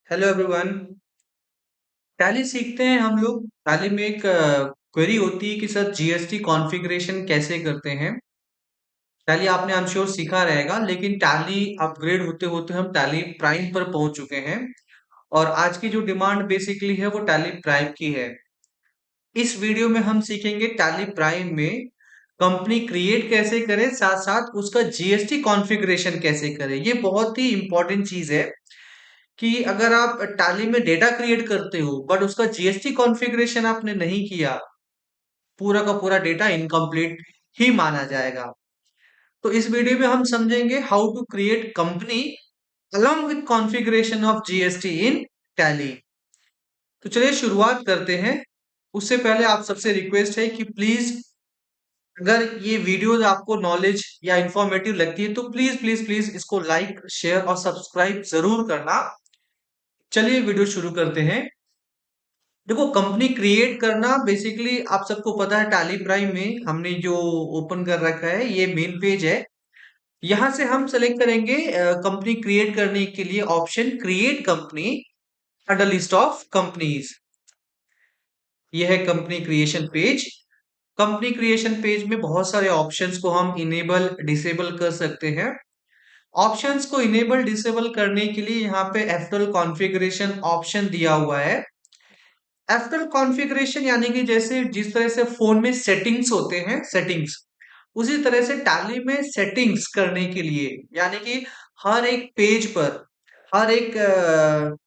Hello everyone. Tally सीखते हैं हम लोग। टैली में एक क्वेरी होती है कि सर जीएसटी कॉन्फ़िगरेशन कैसे करते हैं। टैली आपने आई एम श्योर सीखा रहेगा, लेकिन टैली अपग्रेड होते होते हम टैली प्राइम पर पहुंच चुके हैं। और आज की जो डिमांड बेसिकली है वो टैली प्राइम की है। इस वीडियो में हम सीखेंगे टैली प्राइम में कंपनी क्रिएट कैसे करें, साथ साथ उसका जीएसटी कॉन्फ़िगरेशन कैसे करें। ये बहुत ही इंपॉर्टेंट चीज है कि अगर आप टैली में डेटा क्रिएट करते हो बट उसका जीएसटी कॉन्फ़िगरेशन आपने नहीं किया, पूरा का पूरा डेटा इनकम्प्लीट ही माना जाएगा। तो इस वीडियो में हम समझेंगे how to create company along with configuration of GST in Tally। तो चलिए शुरुआत करते हैं। उससे पहले आप सबसे रिक्वेस्ट है कि प्लीज, अगर ये वीडियोस आपको नॉलेज या इंफॉर्मेटिव लगती है तो प्लीज प्लीज प्लीज इसको लाइक शेयर और सब्सक्राइब जरूर करना। चलिए वीडियो शुरू करते हैं। देखो, कंपनी क्रिएट करना बेसिकली आप सबको पता है। टैली प्राइम में हमने जो ओपन कर रखा है ये मेन पेज है। यहां से हम सेलेक्ट करेंगे कंपनी क्रिएट करने के लिए option create company under list of companies. यह है company creation page. Company creation page में बहुत सारे ऑप्शंस को हम इनेबल डिसेबल कर सकते हैं। ऑप्शंस को इनेबल डिसेबल करने के लिए यहाँ पे एफ्टर कॉन्फ़िगरेशन ऑप्शन दिया हुआ है। एफ्टर कॉन्फ़िगरेशन यानी कि जैसे जिस तरह से फोन में सेटिंग्स होते हैं, सेटिंग्स, उसी तरह से टैली में सेटिंग्स करने के लिए, यानी कि हर एक पेज पर हर एक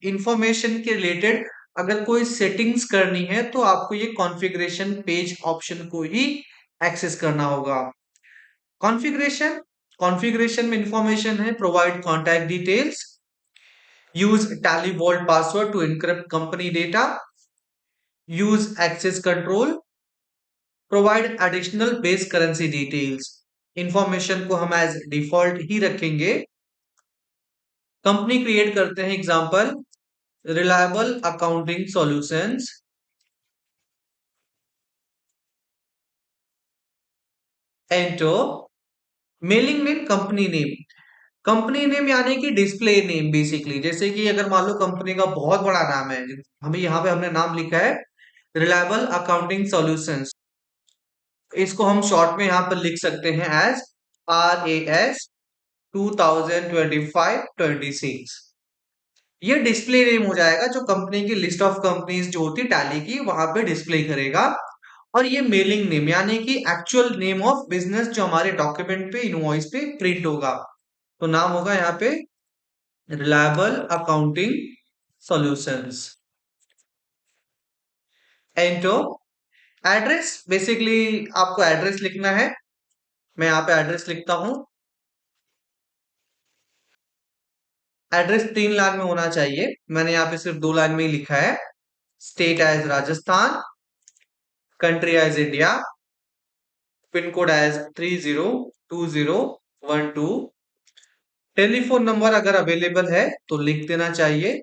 इंफॉर्मेशन के रिलेटेड अगर कोई सेटिंग्स करनी है तो आपको ये कॉन्फ़िगरेशन पेज ऑप्शन को ही एक्सेस करना होगा। कॉन्फ़िगरेशन कॉन्फ़िगरेशन में इंफॉर्मेशन है: provide contact details, use Tally vault password to encrypt company data, use access control, provide additional base currency details। Information को हम एज डिफॉल्ट ही रखेंगे। कंपनी क्रिएट करते हैं, example reliable accounting solutions. Enter mailing name, company name. Company name यानी कि display name basically, जैसे कि अगर मान लो कंपनी का बहुत बड़ा नाम है, हमें यहाँ पे हमने नाम लिखा है रिलायबल अकाउंटिंग सॉल्यूशंस, इसको हम शॉर्ट में यहाँ पर लिख सकते हैं एज RAS 2025-26। ये डिस्प्ले नेम हो जाएगा, जो कंपनी की लिस्ट ऑफ कंपनीज जो होती है टैली की वहां पे डिस्प्ले करेगा। और ये मेलिंग नेम यानी कि एक्चुअल नेम ऑफ बिजनेस जो हमारे डॉक्यूमेंट पे इनवॉइस पे प्रिंट होगा। तो नाम होगा यहाँ पे reliable accounting solutions. Enter address, basically आपको एड्रेस लिखना है। मैं यहाँ पे एड्रेस लिखता हूँ। एड्रेस 3 लाइन में होना चाहिए, मैंने यहाँ पे सिर्फ 2 लाइन में ही लिखा है। State as Rajasthan, country as India, pin code as 302012। Telephone number अगर अवेलेबल है तो लिख देना चाहिए।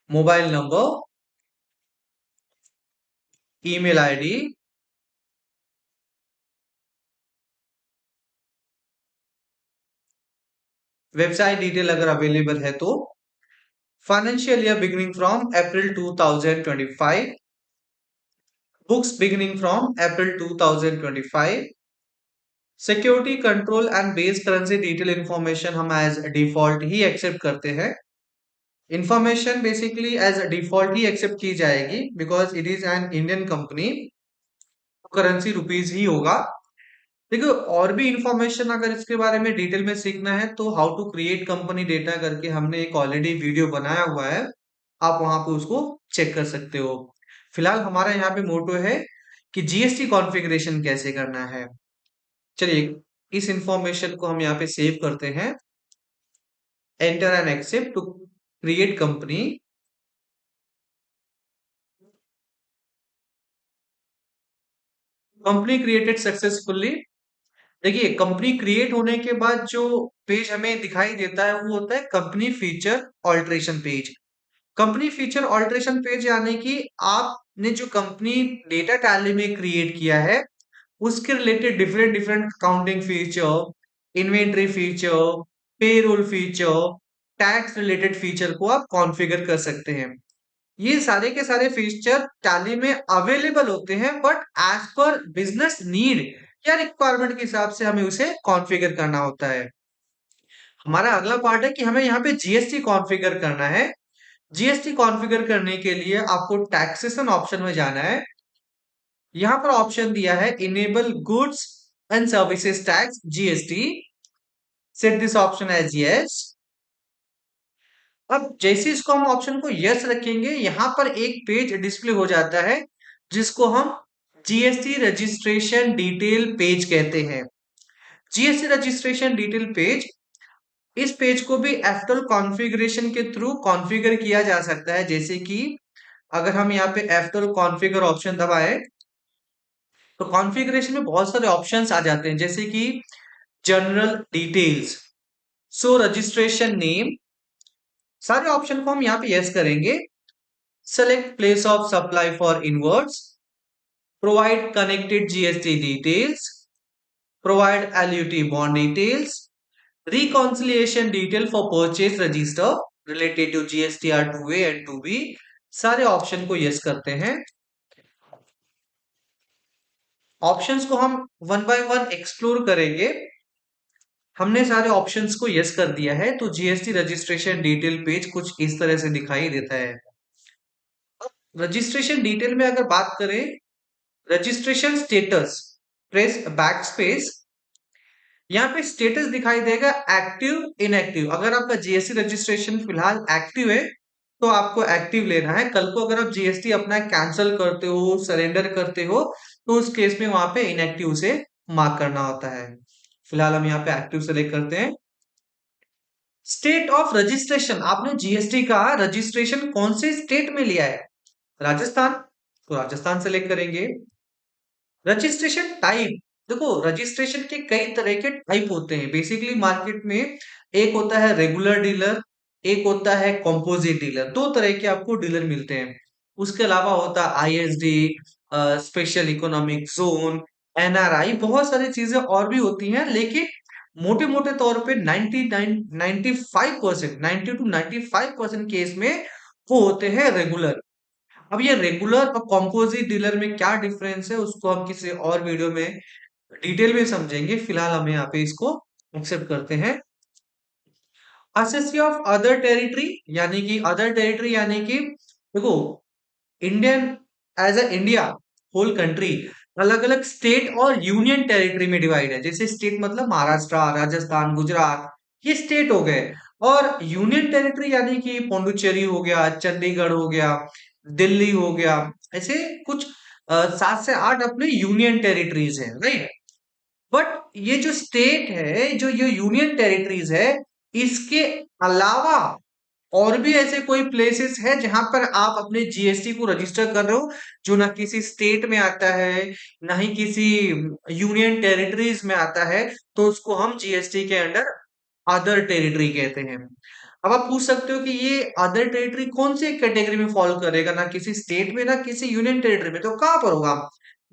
Mobile number, email ID, website detail अगर अवेलेबल है तो। Financial year beginning from April 2025, books beginning from April 2025। Security control and base currency detail information हम एज डिफॉल्ट ही एक्सेप्ट करते हैं। इंफॉर्मेशन बेसिकली एज डिफॉल्ट ही एक्सेप्ट की जाएगी because it is an Indian company, currency rupees ही होगा। देखो, और भी इंफॉर्मेशन अगर इसके बारे में डिटेल में सीखना है तो how to create company data करके हमने एक ऑलरेडी वीडियो बनाया हुआ है, आप वहां पे उसको चेक कर सकते हो। फिलहाल हमारा यहाँ पे मोटो है कि जीएसटी कॉन्फ़िगरेशन कैसे करना है। चलिए, इस इंफॉर्मेशन को हम यहाँ पे सेव करते हैं। Enter and accept to create company. Company created successfully. देखिए, कंपनी क्रिएट होने के बाद जो पेज हमें दिखाई देता है वो होता है company feature alteration page. Company feature alteration page यानी कि आपने जो कंपनी डेटा टैली में क्रिएट किया है उसके related different different accounting feature, inventory feature, payroll feature, tax related feature को आप कॉन्फ़िगर कर सकते हैं। ये सारे के सारे फीचर टैली में अवेलेबल होते हैं, but as per business need या रिक्वायरमेंट के हिसाब से हमें उसे कॉन्फ़िगर करना होता है। हमारा अगला पार्ट है कि हमें यहाँ पे जीएसटी कॉन्फ़िगर करना है। जीएसटी कॉन्फ़िगर करने के लिए आपको टैक्सेशन ऑप्शन में जाना है। यहाँ पर ऑप्शन दिया है enable goods and services tax GST, set this option as yes. अब जैसे इसको हम ऑप्शन को यस रखेंगे, यहाँ पर एक पेज डिस्प्ले हो जाता है जिसको हम जीएसटी रजिस्ट्रेशन डिटेल पेज कहते हैं। जीएसटी रजिस्ट्रेशन डिटेल पेज, इस पेज को भी एफ्टल कॉन्फ़िगरेशन के थ्रू कॉन्फ़िगर किया जा सकता है। जैसे कि अगर हम यहाँ पे एफ्टल कॉन्फ़िगर ऑप्शन दबाएं तो कॉन्फ़िगरेशन में बहुत सारे ऑप्शंस आ जाते हैं, जैसे कि जनरल डिटेल्स, सो रजिस्ट्रेशन नेम, सारे ऑप्शन को हम यहाँ पे यस करेंगे। Select place of supply for inwards, provide connected GST details, provide LUT bond details, reconciliation detail for purchase register related to GSTR 2A and 2B, सारे option को yes करते हैं। ऑप्शंस को हम वन बाय वन एक्सप्लोर करेंगे। हमने सारे options को यस कर दिया है, तो जीएसटी रजिस्ट्रेशन डिटेल पेज कुछ इस तरह से दिखाई देता है। रजिस्ट्रेशन डिटेल में अगर बात करें, registration status, press back space, यहाँ पे स्टेटस दिखाई देगा एक्टिव इनएक्टिव। अगर आपका जीएसटी रजिस्ट्रेशन फिलहाल एक्टिव है तो आपको एक्टिव लेना है। कल को अगर आप जीएसटी अपना कैंसिल करते हो, सरेंडर करते हो, तो उस केस में वहां पे इनएक्टिव से मार्क करना होता है। फिलहाल हम यहाँ पे एक्टिव सेलेक्ट करते हैं। स्टेट ऑफ रजिस्ट्रेशन, आपने जीएसटी का रजिस्ट्रेशन कौन से स्टेट में लिया है? राजस्थान, तो राजस्थान सेलेक्ट करेंगे। रजिस्ट्रेशन टाइप, देखो रजिस्ट्रेशन के कई तरह के टाइप होते हैं बेसिकली मार्केट में। एक होता है रेगुलर डीलर, एक होता है कंपोजिट डीलर, दो तरह के आपको डीलर मिलते हैं। उसके अलावा होता है ISD, special economic zone, NRI, बहुत सारी चीजें और भी होती हैं, लेकिन मोटे मोटे तौर पे 95% 90 to 95% केस में वो होते हैं रेगुलर। अब ये रेगुलर और कॉम्पोजिट डीलर में क्या डिफरेंस है उसको हम किसी और वीडियो में डिटेल में समझेंगे। फिलहाल हम यहाँ पे इसको एक्सेप्ट करते हैं। असेसी ऑफ अदर टेरिटरी, यानी कि अदर टेरिटरी यानी कि देखो Indian, as a India whole country अलग अलग स्टेट और यूनियन टेरिटरी में डिवाइड है। जैसे स्टेट मतलब महाराष्ट्र, राजस्थान, गुजरात, ये स्टेट हो गए। और यूनियन टेरिटरी यानी कि पौंडुचेरी हो गया, चंडीगढ़ हो गया, दिल्ली हो गया, ऐसे कुछ 7 से 8 अपने यूनियन टेरिटरीज है, राइट। बट ये जो स्टेट है, जो ये यूनियन टेरिटरीज है, इसके अलावा और भी ऐसे कोई प्लेसेस है जहां पर आप अपने जीएसटी को रजिस्टर कर रहे हो, जो ना किसी स्टेट में आता है, ना ही किसी यूनियन टेरिटरीज में आता है, तो उसको हम जीएसटी के अंडर अदर टेरिटरी कहते हैं। अब आप पूछ सकते हो कि ये अदर टेरिटरी कौन सी कैटेगरी में फॉलो करेगा, ना किसी स्टेट में ना किसी यूनियन टेरिटरी में, तो कहां पर होगा?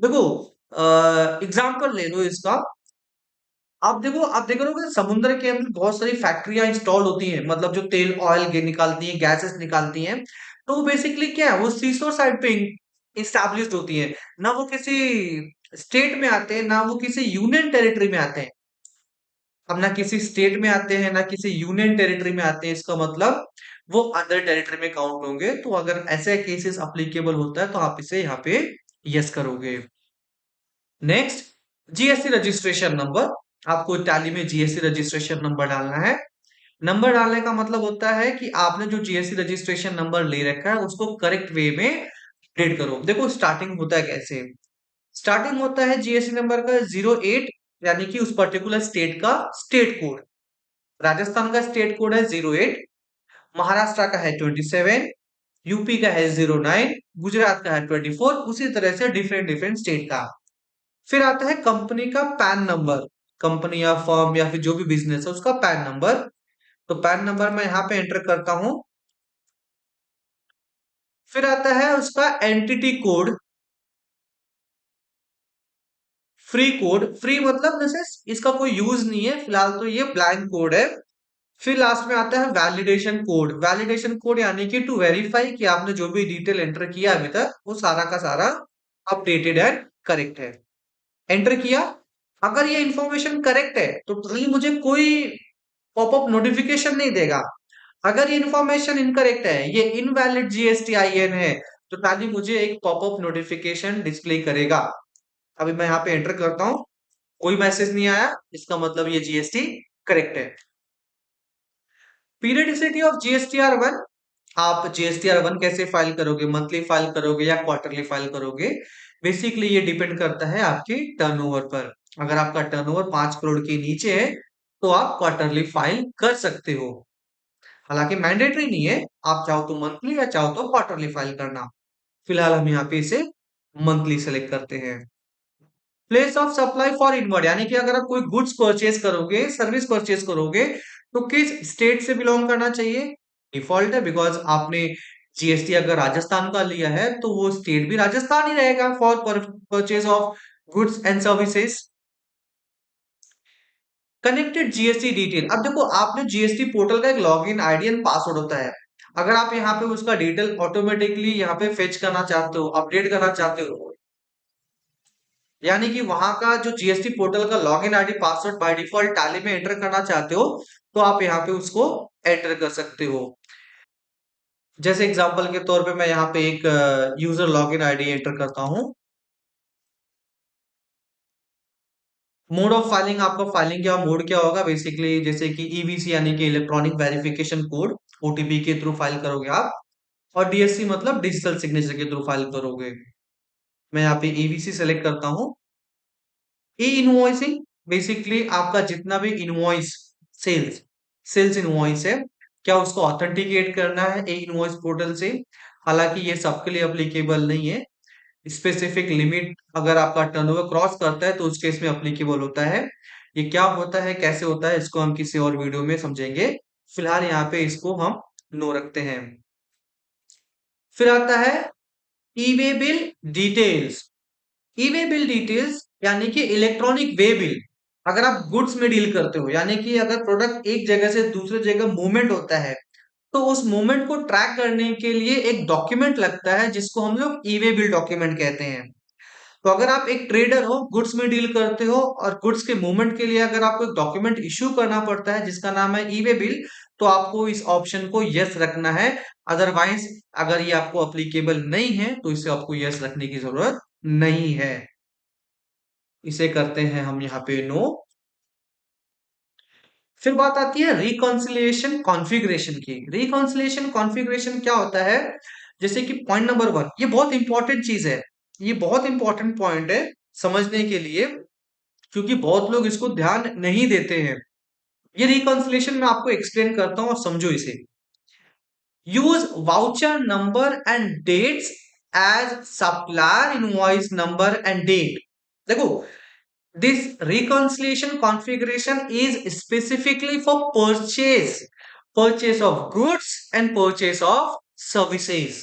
देखो एग्जाम्पल ले लो इसका। आप देख रहे हो कि समुद्र के अंदर बहुत सारी फैक्ट्रियां इंस्टॉल होती हैं, मतलब जो तेल ऑयल निकालती हैं, गैसेस निकालती हैं। तो वो बेसिकली क्या है, वो सीशोर साइड पे इस्टेब्लिश्ड होती है, ना वो किसी स्टेट में आते हैं, ना वो किसी यूनियन टेरिटरी में आते हैं। अब ना किसी स्टेट में आते हैं, ना किसी यूनियन टेरिटरी में आते हैं, इसका मतलब वो अदर टेरिटरी में काउंट होंगे। तो अगर ऐसे केसेस अप्लीकेबल होता है तो आप इसे यहाँ पे यस करोगे। नेक्स्ट, जीएसटी रजिस्ट्रेशन नंबर, आपको टैली में जीएसटी रजिस्ट्रेशन नंबर डालना है। नंबर डालने का मतलब होता है कि आपने जो जीएसटी रजिस्ट्रेशन नंबर ले रखा है उसको करेक्ट वे में अपडेट करो। देखो स्टार्टिंग होता है कैसे, स्टार्टिंग होता है जीएसटी नंबर का 08, यानी कि उस पर्टिकुलर स्टेट का स्टेट कोड। राजस्थान का स्टेट कोड है 08, महाराष्ट्र का है 27, यूपी का है 09, गुजरात का है 24, उसी तरह से डिफरेंट डिफरेंट स्टेट का। फिर आता है कंपनी का पैन नंबर, कंपनी या फर्म या फिर जो भी बिजनेस है उसका पैन नंबर। तो पैन नंबर मैं यहाँ पे एंटर करता हूं। फिर आता है उसका entity code, free code, free मतलब जैसे इसका कोई यूज नहीं है फिलहाल, तो ये ब्लैंक कोड है। फिर लास्ट में आता है वैलिडेशन कोड। वैलिडेशन कोड यानी कि टू वेरीफाई कि आपने जो भी डिटेल एंटर किया अभी तक वो सारा का सारा अपडेटेड एंड करेक्ट है। एंटर किया, अगर ये इंफॉर्मेशन करेक्ट है तो कहीं मुझे कोई पॉपअप नोटिफिकेशन नहीं देगा। अगर ये इंफॉर्मेशन इनकरेक्ट है, ये इनवैलिड जीएसटीआईएन है, तो ताकि मुझे एक पॉपअप नोटिफिकेशन डिस्प्ले करेगा। अभी मैं यहाँ पे एंटर करता हूँ, कोई मैसेज नहीं आया, इसका मतलब ये जीएसटी करेक्ट है। पीरियडिसिटी ऑफ जीएसटीआर 1, आप जीएसटीआर 1 कैसे फाइल करोगे, मंथली फाइल करोगे या क्वार्टरली फाइल करोगे? बेसिकली ये डिपेंड करता है आपके टर्नओवर पर। अगर आपका टर्नओवर 5 करोड़ के नीचे है तो आप क्वार्टरली फाइल कर सकते हो। हालांकि मैंडेटरी नहीं है, आप चाहो तो मंथली या चाहो तो क्वार्टरली फाइल करना। फिलहाल हम यहाँ पे इसे मंथली सेलेक्ट करते हैं। Place of supply for inward, यानी कि अगर आप कोई गुड्स परचेज करोगे, सर्विस परचेज करोगे, तो किस स्टेट से बिलोंग करना चाहिए? डिफॉल्ट है, बिकॉज आपने जीएसटी अगर राजस्थान का लिया है तो वो स्टेट भी राजस्थान ही रहेगा for purchase of goods and services. Connected GST detail, अब देखो आपने जीएसटी पोर्टल का एक लॉगिन आईडी एंड पासवर्ड होता है। अगर आप यहाँ पे उसका डिटेल ऑटोमेटिकली यहाँ पे फेच करना चाहते हो, अपडेट करना चाहते हो, यानी कि वहां का जो जीएसटी पोर्टल का login ID password by default tally में एंटर करना चाहते हो, तो आप यहाँ पे उसको एंटर कर सकते हो। जैसे एग्जांपल के तौर पे मैं यहाँ पे एक यूजर लॉगिन आईडी एंटर करता हूँ। मोड ऑफ फाइलिंग, आपका फाइलिंग क्या मोड क्या होगा? बेसिकली जैसे कि ईवीसी यानी कि इलेक्ट्रॉनिक वेरिफिकेशन कोड, ओटीपी के थ्रू फाइल करोगे आप, और डीएससी मतलब डिजिटल सिग्नेचर के थ्रू फाइल करोगे। मैं यहाँ पे ईवीसी सेलेक्ट करता हूँ। ई इनवॉइसिंग, बेसिकली आपका जितना भी इनवॉइस, सेल्स सेल्स इनवॉइस है, क्या उसको ऑथेंटिकेट करना है ए इनवॉइस पोर्टल से। हालांकि ये सबके लिए अप्लीकेबल नहीं है, स्पेसिफिक लिमिट अगर आपका टर्नओवर क्रॉस करता है तो उस केस में अप्लीकेबल होता है। ये क्या होता है, कैसे होता है, इसको हम किसी और वीडियो में समझेंगे। फिलहाल यहाँ पे इसको हम नो रखते हैं। फिर आता है ई वे बिल डिटेल्स। ई वे बिल डिटेल्स यानी कि इलेक्ट्रॉनिक वे बिल। अगर आप गुड्स में डील करते हो, यानी कि अगर प्रोडक्ट एक जगह से दूसरे जगह मूवमेंट होता है, तो उस मूवमेंट को ट्रैक करने के लिए एक डॉक्यूमेंट लगता है जिसको हम लोग ई वे बिल डॉक्यूमेंट कहते हैं। तो अगर आप एक ट्रेडर हो, गुड्स में डील करते हो, और गुड्स के मूवमेंट के लिए अगर आपको एक डॉक्यूमेंट इश्यू करना पड़ता है जिसका नाम है ई वे बिल, तो आपको इस ऑप्शन को यस रखना है। अदरवाइज अगर ये आपको अप्लीकेबल नहीं है तो इसे आपको यस रखने की जरूरत नहीं है। इसे करते हैं हम यहाँ पे नो। फिर बात आती है रिकॉन्सिलिएशन कॉन्फ़िगरेशन की। रिकॉन्सिलिएशन कॉन्फ़िगरेशन क्या होता है? जैसे कि पॉइंट नंबर 1, ये बहुत इंपॉर्टेंट चीज है, ये बहुत इंपॉर्टेंट पॉइंट है समझने के लिए, क्योंकि बहुत लोग इसको ध्यान नहीं देते हैं। ये रिकॉन्सिलिएशन मैं आपको एक्सप्लेन करता हूं और समझो इसे। Use voucher number and dates as supplier invoice number and date. देखो, this reconciliation configuration is specifically for purchase of goods and purchase of services।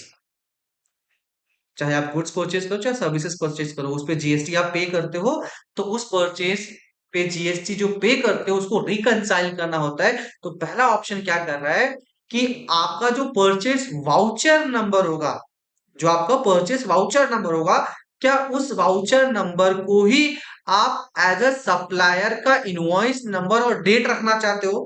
चाहे आप गुड्स परचेज करो चाहे सर्विसेज परचेज करो, उस पे जीएसटी आप पे करते हो, तो उस परचेज पे जीएसटी जो पे करते हो उसको रिकंसाइल करना होता है। तो पहला ऑप्शन क्या कर रहा है कि आपका जो परचेज वाउचर नंबर होगा, जो आपका परचेस वाउचर नंबर होगा, क्या उस वाउचर नंबर को ही आप एज अ सप्लायर का इनवॉइस नंबर और डेट रखना चाहते हो?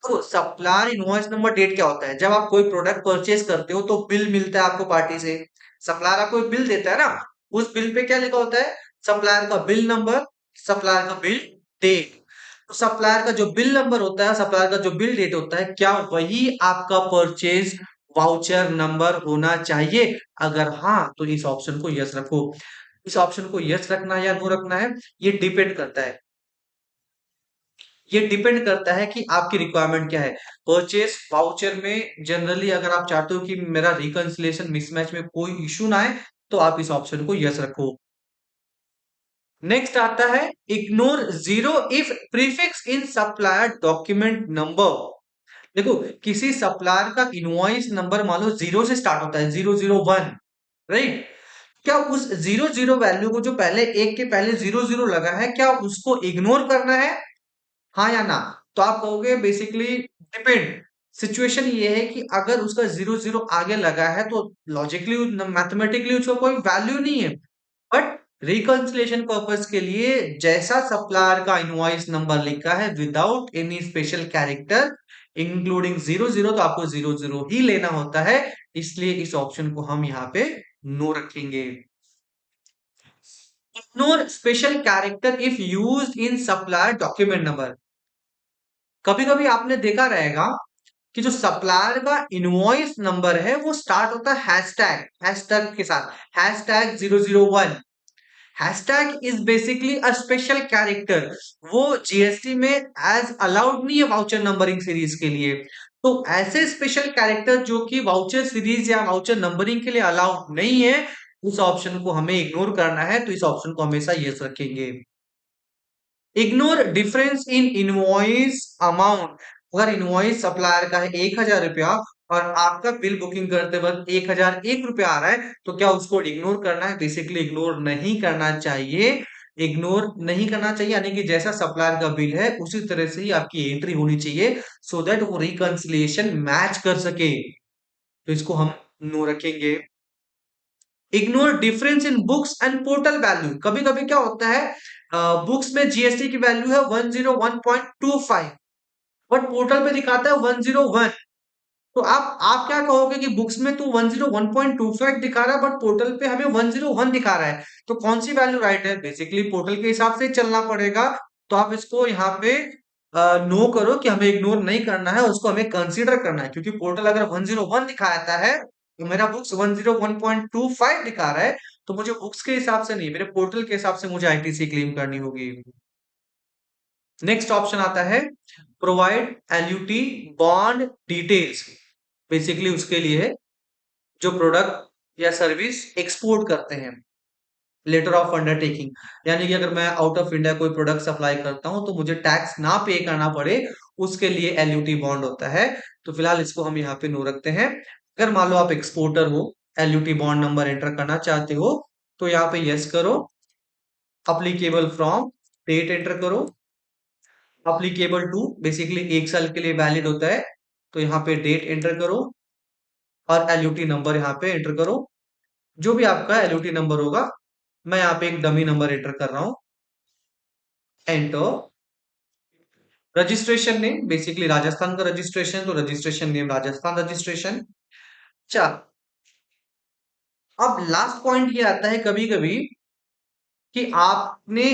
तो सप्लायर इनवॉइस नंबर डेट क्या होता है? जब आप कोई प्रोडक्ट परचेस करते हो तो बिल मिलता है आपको पार्टी से, सप्लायर आपको एक बिल देता है ना, उस बिल पे क्या लिखा होता है? सप्लायर का बिल नंबर, सप्लायर का बिल डेट। तो सप्लायर का जो बिल नंबर होता है, सप्लायर का जो बिल डेट होता है, क्या वही आपका परचेज वाउचर नंबर होना चाहिए? अगर हाँ तो इस ऑप्शन को यस रखो। इस ऑप्शन को यस रखना है या नो रखना है, ये डिपेंड करता है, ये डिपेंड करता है कि आपकी रिक्वायरमेंट क्या है। परचेस वाउचर में जनरली अगर आप चाहते हो कि मेरा रिकंसिलिएशन मिसमैच में कोई इश्यू ना आए, तो आप इस ऑप्शन को यस रखो। नेक्स्ट आता है ignore zero if prefix in supplier document number. देखो, किसी सप्लायर का इनवॉइस नंबर मान लो 0 से स्टार्ट होता है, 001, राइट? क्या उस 00 वैल्यू को, जो पहले एक के पहले 00 लगा है, क्या उसको इग्नोर करना है, हाँ या ना? तो आप कहोगे बेसिकली डिपेंड। सिचुएशन ये है कि अगर उसका 0 0 आगे लगा है तो लॉजिकली मैथमेटिकली उसका कोई वैल्यू नहीं है, बट रिकंसिलिएशन पर्पस के लिए जैसा सप्लायर का इनवॉइस नंबर लिखा है without any special character including 0 0, तो आपको 0 0 ही लेना होता है। इसलिए इस ऑप्शन को हम यहाँ पे नो रखेंगे। Ignore special character if used in supplier document number. कभी कभी आपने देखा रहेगा कि जो सप्लायर का इनवॉइस नंबर है वो स्टार्ट होता है हैशटैग के साथ, #001। Hashtag is basically a special character. वो जीएसटी में एज अलाउड नहीं है वाउचर नंबरिंग सीरीज के लिए। तो ऐसे स्पेशल कैरेक्टर जो कि वाउचर सीरीज या वाउचर नंबरिंग के लिए अलाउड नहीं है, उस ऑप्शन को हमें इग्नोर करना है, तो इस ऑप्शन को हमेशा यस रखेंगे। Ignore difference in invoice amount. अगर इनवॉइस सप्लायर का है 1,000 रुपया और आपका बिल बुकिंग करते वक्त 1,001 रुपया आ रहा है, तो क्या उसको इग्नोर करना है? बेसिकली इग्नोर नहीं करना चाहिए। इग्नोर नहीं करना चाहिए यानी कि जैसा सप्लायर का बिल है उसी तरह से ही आपकी एंट्री होनी चाहिए, सो दैट वो रिकंसिलिएशन मैच कर सके। तो इसको हम नो रखेंगे। Ignore difference in books and portal value. कभी कभी क्या होता है, बुक्स में जीएसटी की वैल्यू है 101.25, बट पोर्टल पे दिखाता है 101। तो आप क्या कहोगे कि बुक्स में तो 101.25 दिखा रहा है बट पोर्टल पे हमें 101 दिखा रहा है, तो कौन सी वैल्यू राइट है? बेसिकली पोर्टल के हिसाब से चलना पड़ेगा। तो आप इसको यहाँ पे नो करो कि हमें इग्नोर नहीं करना है, उसको हमें कंसीडर करना है, क्योंकि पोर्टल अगर 101 दिखाता है तो मेरा बुक्स 101.25 दिखा रहा है, तो मुझे बुक्स के हिसाब से नहीं, मेरे पोर्टल के हिसाब से मुझे आईटीसी क्लेम करनी होगी। नेक्स्ट ऑप्शन आता है provide LUT bond details. Basically उसके लिए है जो प्रोडक्ट या सर्विस एक्सपोर्ट करते हैं, लेटर ऑफ अंडरटेकिंग। यानी कि अगर मैं आउट ऑफ इंडिया कोई प्रोडक्ट सप्लाई करता हूं तो मुझे टैक्स ना पे करना पड़े, उसके लिए एलयूटी बॉन्ड होता है। तो फिलहाल इसको हम यहाँ पे नो रखते हैं। अगर मान लो आप एक्सपोर्टर हो, एलयूटी बॉन्ड नंबर एंटर करना चाहते हो, तो यहाँ पे यस करो। अप्लीकेबल फ्रॉम डेट एंटर करो। अप्लीकेबल टू बेसिकली 1 साल के लिए वैलिड होता है, तो यहाँ पे डेट एंटर करो और एलयूटी नंबर यहाँ पे एंटर करो। जो भी आपका एलयूटी नंबर होगा, मैं यहाँ पे एक डमी नंबर एंटर कर रहा हूँ, enter. Registration name basically Rajasthan का रजिस्ट्रेशन, तो रजिस्ट्रेशन नेम राजस्थान रजिस्ट्रेशन। अच्छा, अब लास्ट पॉइंट ये आता है कभी कभी कि आपने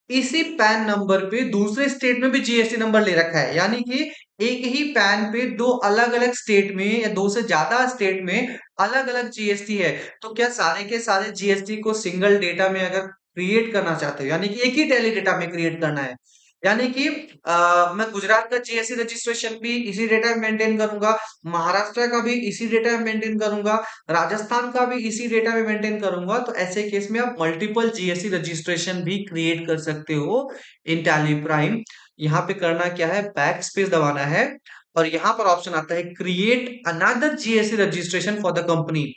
इसी पैन नंबर पे दूसरे स्टेट में भी जीएसटी नंबर ले रखा है, यानी कि एक ही पैन पे दो अलग अलग स्टेट में या दो से ज्यादा स्टेट में अलग अलग जीएसटी है। तो क्या सारे के सारे जीएसटी को सिंगल डेटा में अगर क्रिएट करना चाहते हो, यानी कि एक ही टैली डेटा में क्रिएट करना है, यानी कि मैं गुजरात का जीएसटी रजिस्ट्रेशन भी इसी डेटा में मेंटेन करूंगा, महाराष्ट्र का भी इसी डेटा में मेंटेन करूंगा, राजस्थान का भी इसी डेटा में मेंटेन करूंगा, तो ऐसे केस में आप मल्टीपल जीएसटी रजिस्ट्रेशन भी क्रिएट कर सकते हो इन टैली प्राइम। यहाँ पे करना क्या है, बैक स्पेस दबाना है और यहाँ पर ऑप्शन आता है create another GST registration for the company.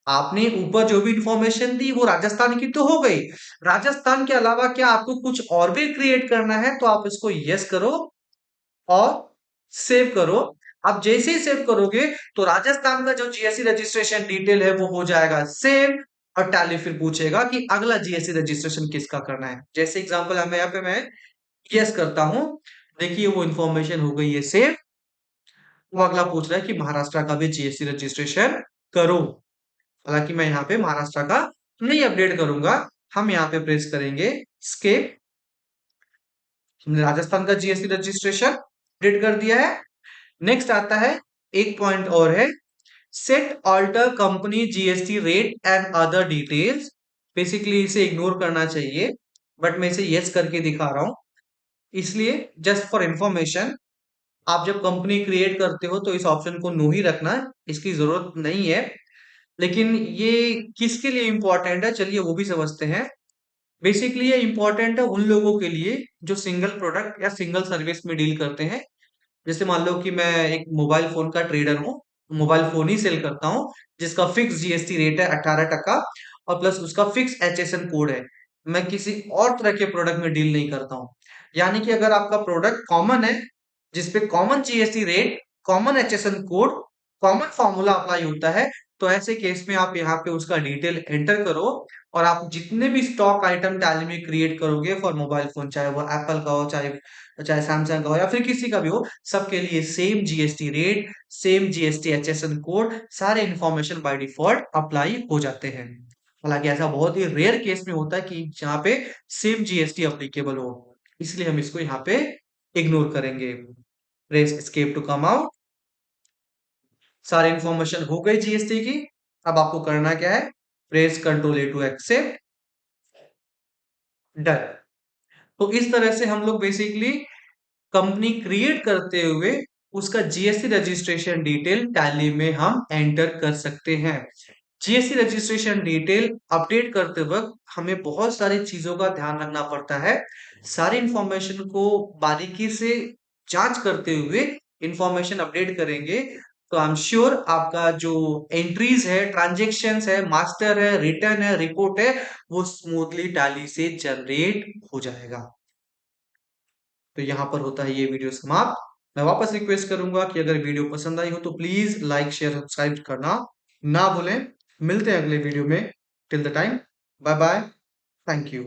आपने ऊपर जो भी इंफॉर्मेशन दी वो राजस्थान की तो हो गई, राजस्थान के अलावा क्या आपको कुछ और भी क्रिएट करना है, तो आप इसको यस करो और सेव करो। आप जैसे ही सेव करोगे तो राजस्थान का जो जीएसटी रजिस्ट्रेशन डिटेल है वो हो जाएगा सेव, और टैली फिर पूछेगा कि अगला जीएसटी रजिस्ट्रेशन किसका करना है। जैसे एग्जांपल हमें यहाँ पे मैं यस करता हूं, देखिए वो इंफॉर्मेशन हो गई है सेव। वो अगला पूछ रहा है कि महाराष्ट्र का भी जीएसटी रजिस्ट्रेशन करो। हालांकि मैं यहाँ पे महाराष्ट्र का नहीं अपडेट करूंगा, हम यहाँ पे प्रेस करेंगे स्केप। हमने राजस्थान का जीएसटी रजिस्ट्रेशन अपडेट कर दिया है। नेक्स्ट आता है एक पॉइंट और है, set alter company GST rate and other details. Basically इसे इग्नोर करना चाहिए, बट मैं इसे यस करके दिखा रहा हूं, इसलिए जस्ट फॉर इंफॉर्मेशन। आप जब कंपनी क्रिएट करते हो तो इस ऑप्शन को नो ही रखना, इसकी जरूरत नहीं है। लेकिन ये किसके लिए इंपॉर्टेंट है, चलिए वो भी समझते हैं। बेसिकली ये इंपॉर्टेंट है उन लोगों के लिए जो सिंगल प्रोडक्ट या सिंगल सर्विस में डील करते हैं। जैसे मान लो कि मैं एक मोबाइल फोन का ट्रेडर हूँ, मोबाइल फोन ही सेल करता हूँ, जिसका फिक्स जीएसटी रेट है 18% और प्लस उसका फिक्स एचएसएन कोड है। मैं किसी और तरह के प्रोडक्ट में डील नहीं करता हूँ। यानी कि अगर आपका प्रोडक्ट कॉमन है जिसपे common GST rate, common HSN code, common formula apply होता है। तो ऐसे केस में आप यहाँ पे उसका डिटेल एंटर करो और आप जितने भी स्टॉक आइटम टैली में क्रिएट करोगे फॉर मोबाइल फोन, चाहे वो एप्पल का हो, चाहे चाहे सैमसंग का हो या फिर किसी का भी हो, सबके लिए same GST rate, same GST HSN code, सारे इंफॉर्मेशन बाय डिफॉल्ट अप्लाई हो जाते हैं। हालांकि ऐसा बहुत ही रेयर केस में होता है कि जहाँ पे सेम जीएसटी अप्लीकेबल हो, इसलिए हम इसको यहाँ पे इग्नोर करेंगे। Press escape to come out. सारी इंफॉर्मेशन हो गई जीएसटी की। अब आपको करना क्या है, press control A to accept, done. तो इस तरह से हम लोग बेसिकली कंपनी क्रिएट करते हुए उसका जीएसटी रजिस्ट्रेशन डिटेल टैली में हम एंटर कर सकते हैं। जीएसटी रजिस्ट्रेशन डिटेल अपडेट करते वक्त हमें बहुत सारी चीजों का ध्यान रखना पड़ता है। सारी इंफॉर्मेशन को बारीकी से जांच करते हुए इंफॉर्मेशन अपडेट करेंगे तो आई एम श्योर आपका जो एंट्रीज है, ट्रांजेक्शन्स है, मास्टर है, रिटर्न है, रिपोर्ट है, वो स्मूथली टैली से जनरेट हो जाएगा। तो यहाँ पर होता है ये वीडियो समाप्त। मैं वापस रिक्वेस्ट करूंगा कि अगर वीडियो पसंद आई हो तो प्लीज लाइक शेयर सब्सक्राइब करना ना भूलें। मिलते हैं अगले वीडियो में। Till the time, bye bye, thank you.